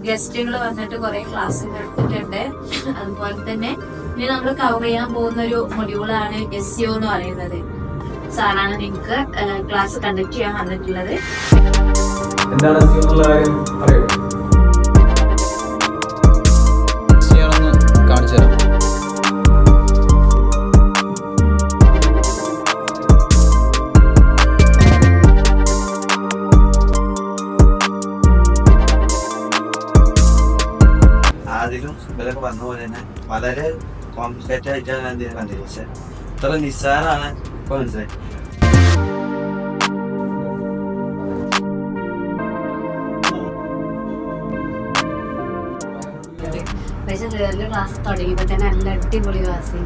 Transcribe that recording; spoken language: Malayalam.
ഗസ്റ്റുകൾ വന്നിട്ട് കുറെ ക്ലാസ് എടുത്തിട്ടുണ്ട്. അതുപോലെ തന്നെ ഇനി നമ്മൾ കവർ ചെയ്യാൻ പോകുന്ന ഒരു മൊഡ്യൂളാണ് SEO എന്ന് പറയുന്നത്. സാറാണ് നിങ്ങൾക്ക് ക്ലാസ് കണ്ടക്ട് ചെയ്യാൻ വന്നിട്ടുള്ളത്. എന്താണ് SEO എന്നുള്ള കാര്യം അറിയോ? SEO ഒന്ന് കാണിച്ചു തരാം. അതിലും ഇവരൊക്കെ പറഞ്ഞ പോലെ തന്നെ വളരെ കോംപ്ലിക്കേറ്റഡ് ആയിട്ടാണ് ഞാൻ ഇതിനെ കണ്ടത്. പക്ഷെ ഇത്ര നിസ്സാരാണ് ഇപ്പൊ മനസ്സിലായി. പക്ഷെ ക്ലാസ് തുടങ്ങിയപ്പോ തന്നെ നല്ല അടിപൊളി ക്ലാസ്.